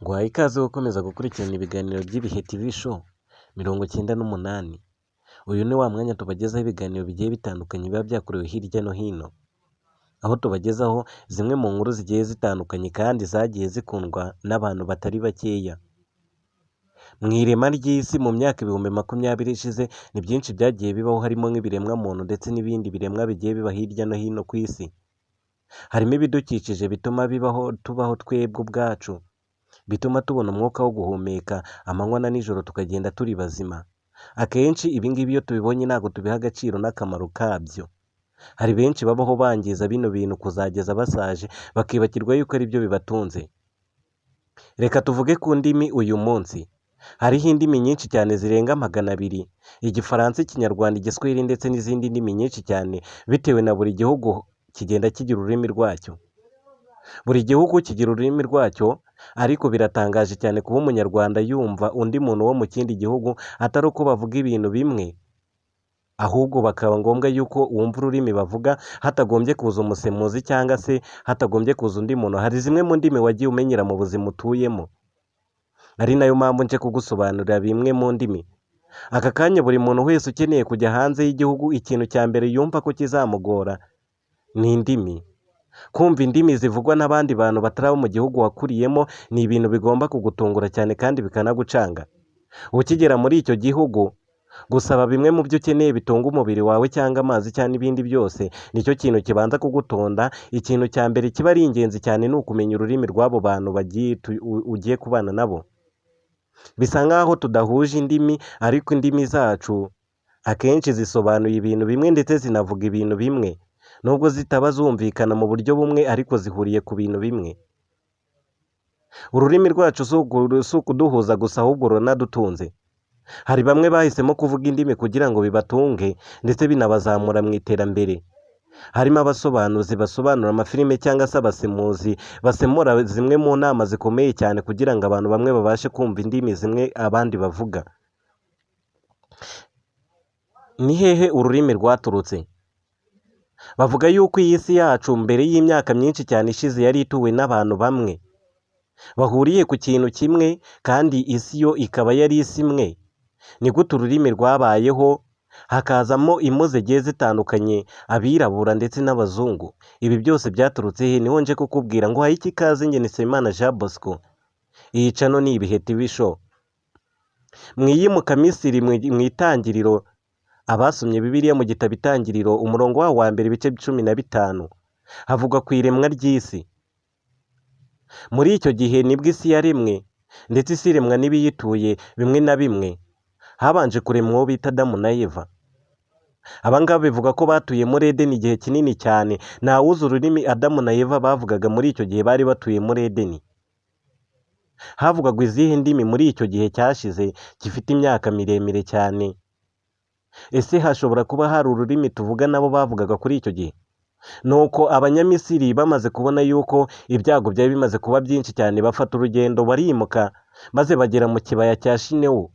Nguhaye ikaze gukomeza gukurikirana ibiganiro by'Ibihe TV show 98. Uyu ni wa mwanya tubagezaho ibiganiro bigiye bitandukanye biba byakorewe hirya no hino, aho tubagezaho zimwe mu nkuru zigiye zitandukanye kandi zagiye zikundwa n'abantu batari bakeya. Mu irema ry'isi mu myaka 2020 ishize ni byinshi byagiye bibaho, harimo nk'ibiremwa muntu ndetse n'ibindi biremwa bigiye biba hirya no hino ku isi. Harimo ibidukikije bituma tubaho twebwe ubwacu, bituma tubona umwuka wo guhumeka amanywa na nijoro tukagenda turi bazima. Akenshi ibi ngibi iyo tubibonye ntabwo tubiha agaciro n'akamaro kabyo. Hari benshi babaho bangiza bino bintu kuzageza basaje, bakibakirwa yuko ari byo bibatunze. Reka tuvuge ku ndimi uyu munsi. Hariho indimi nyinshi cyane zirenga 200: Igifaransa, Ikinyarwanda, Igiswahili ndetse n'izindi ndimi nyinshi cyane, bitewe na buri gihugu kigenda kigira ururimi rwacyo. Buri gihugu kigira ururimi rwacyo, ariko biratangaje cyane kuba umunyarwanda yumva undi muntu wo mu kindi gihugu atari uko bavuga ibintu bimwe, ahubwo bakaba ngombwa yuko wumva ururimi bavuga hatagombye kuza umusemuzi cyangwa se hatagombye kuza undi muntu. Hari zimwe mu ndimi wagiye umenyera mu buzima utuyemo, ari nayo mpamvu nje kugusobanurira bimwe mu ndimi. Aka kanya buri muntu wese ukeneye kujya hanze y'igihugu, ikintu cya mbere yumva ko kizamugora ni indimi. Kumva indimi zivugwa n'abandi bantu batari abo mu gihugu wakuriyemo ni ibintu bigomba kugutungura cyane kandi bikanagucanga. Ukigera muri icyo gihugu, gusaba bimwe mu byo ukeneye bitunga umubiri wawe cyangwa amazi cyangwa n'ibindi byose, nicyo kintu kibanza kugutonda. Ikintu cya mbere kiba ari ingenzi cyane ni ukumenya ururimi rw'abo bantu ugiye kubana nabo. Bisa nk'aho tudahuje indimi, ariko indimi zacu akenshi zisobanuye ibintu bimwe ndetse zinavuga ibintu bimwe, nubwo zitaba zumvikana mu buryo bumwe, ariko zihuriye ku bintu bimwe. Ururimi rwacu si ukuduhuza gusa, ahubwo runadutunze. Hari bamwe bahisemo kuvuga indimi kugira ngo bibatunge ndetse binabazamura mu iterambere. Harimo abasobanuzi basobanura amafilime cyangwa se abasemuzi basemura zimwe mu nama zikomeye cyane kugira ngo abantu bamwe babashe kumva indimi zimwe abandi bavuga. Ni hehe ururimi rwaturutse? Bavuga yuko iyi si yacu mbere y'imyaka myinshi cyane ishize yari ituwe n'abantu bamwe bahuriye ku kintu kimwe, kandi isi yo ikaba yari isi imwe. Ni gute ururimi rwabayeho hakazamo impu zigiye zitandukanye, abirabura ndetse n'abazungu? Ibi byose byaturutse he? Niho nje kukubwira. ngo haye ikaze, njye ni Nsabimana Jean Bosco. Iyi cano ni Ibihe TV show. Mu iyimuka Misiri mu itangiriro, abasomye Bibiliya mu gitabo Itangiriro umurongo wawo wa mbere ibice 15 havuga ku iremwa ry'isi. Muri icyo gihe nibwo isi yaremwe, ndetse isi iremwa n'ibiyituye bimwe na bimwe. Habanje kuremwa uwo bita Adamu na Eva. Abangaba bivuga ko batuye muri Edeni igihe kinini cyane. Ntawuzi ururimi Adamu na Eva bavugaga muri icyo gihe bari batuye muri Edeni. Havugagwa izihe ndimi muri icyo gihe cyashize gifite imyaka miremire cyane? Ese hashobora kuba hari ururimi tuvuga nabo bavugaga kuri icyo gihe? Nuko Abanyamisiri bamaze kubona yuko ibyago byari bimaze kuba byinshi cyane, bafata urugendo barimuka, maze bagera mu kibaya cya Shinewu.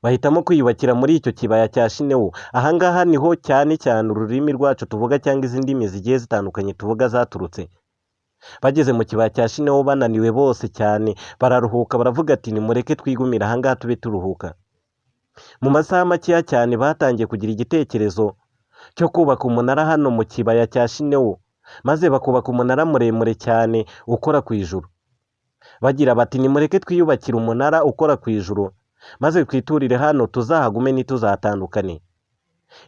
Bahitamo kwiyubakira muri icyo kibaya cya Shinewu. Ahangaha niho cyane cyane ururimi rwacu tuvuga cyangwa izi ndimi zigiye zitandukanye tuvuga zaturutse. Bageze mu kibaya cya Shinewu bananiwe bose cyane, bararuhuka, baravuga ati nimureke twigumire ahangaha tube turuhuka. Mu masaha makeya cyane batangiye kugira igitekerezo cyo kubaka umunara hano mu kibaya cya Shinewu, maze bakubaka umunara muremure cyane ukora ku ijuru. Bagira bati nimureke twiyubakire umunara ukora ku ijuru, maze twiturire hano, tuzahagume ntituzatandukane.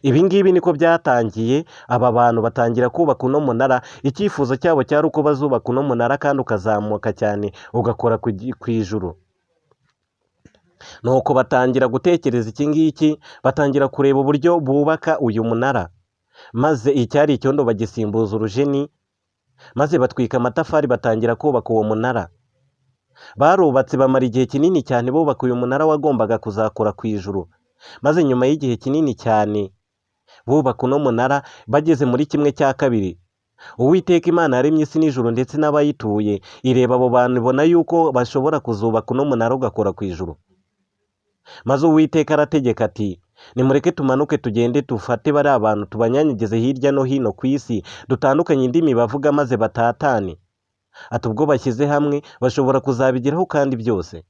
Ibi ngibi niko byatangiye. Aba bantu batangira kubaka uno munara. Icyifuzo cyabo cyari uko bazubaka uno munara kandi ukazamuka cyane ugakora ku ijuru. Nuko batangira gutekereza iki ngiki, batangira kureba uburyo bubaka uyu munara, maze icyari icyondo bagisimbuza urujeni, maze batwika amatafari, batangira kubaka uwo munara. Barubatse bamara igihe kinini cyane bubaka uyu munara wagombaga kuzakora ku ijuru, maze nyuma y'igihe kinini cyane bubaka uno munara, bageze muri 1/2, Uwiteka Imana yaremye isi n'ijuru ndetse n'abayituye, ireba abo bantu ibona yuko bashobora kuzubaka uno munara ugakora ku ijuru. Maze Uwiteka arategeka ati nimureke tumanuke tugende dufate bari abantu tubanyanyageze hirya no hino ku isi, dutandukanye indimi bavuga maze batatane. ati ubwo bashyize hamwe bashobora kuzabigeraho kandi byose.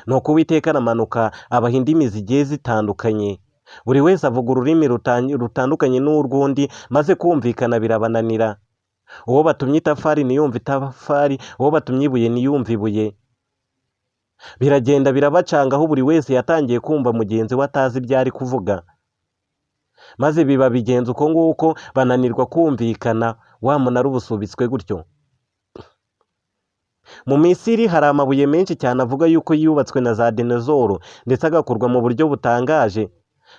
Nuko Uwiteka aramanuka abaha indimi zigiye zitandukanye, buri wese avuga ururimi rutandukanye n'urw'undi, maze kumvikana birabananira. Uwo batumye itafari ntiyumve itafari, uwo batumye ibuye ntiyumve ibuye. Biragenda birabacanga, aho buri wese yatangiye kumva mugenzi we atazi ibyo ari kuvuga, maze biba bigenza uko nguko, bananirwa kumvikana, wa munara uba usubitswe gutyo. Mu Misiri hari amabuye menshi cyane avuga yuko yubatswe na za dinozoro, ndetse agakorwa mu buryo butangaje,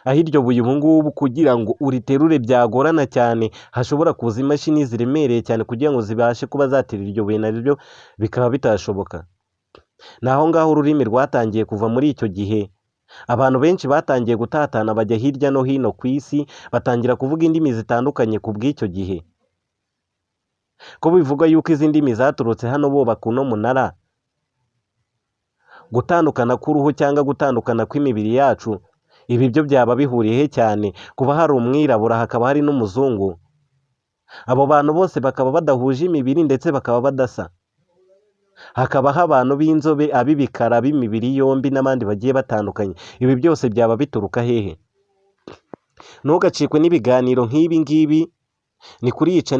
aho iryo buye ubu ngubu kugira ngo uriterure byagorana cyane, hashobora kuza imashini ziremereye cyane kugira ngo zibashe kuba zaterura iryo buye, naryo bikaba bitashoboka. Ni aho ngaho ururimi rwatangiye kuva muri icyo gihe. Abantu benshi batangiye gutatana bajya hirya no hino ku isi, batangira kuvuga indimi zitandukanye ku bw'icyo gihe. Ko bivuga yuko izi ndimi zaturutse hano bubaka uno munara, gutandukana k'uruhu cyangwa gutandukana kw'imibiri yacu, ibi byo byaba bihuriye he cyane? Kuba hari umwirabura hakaba hari n'umuzungu, abo bantu bose bakaba badahuje imibiri ndetse bakaba badasa. Hakabaho abantu b'inzobe, ab'ibikara, b'imibiri yombi n'abandi bagiye batandukanye. Ibi byose byaba bituruka hehe? Ntugacikwe n'ibiganiro nk'ibi ngibi, ni kuri Yica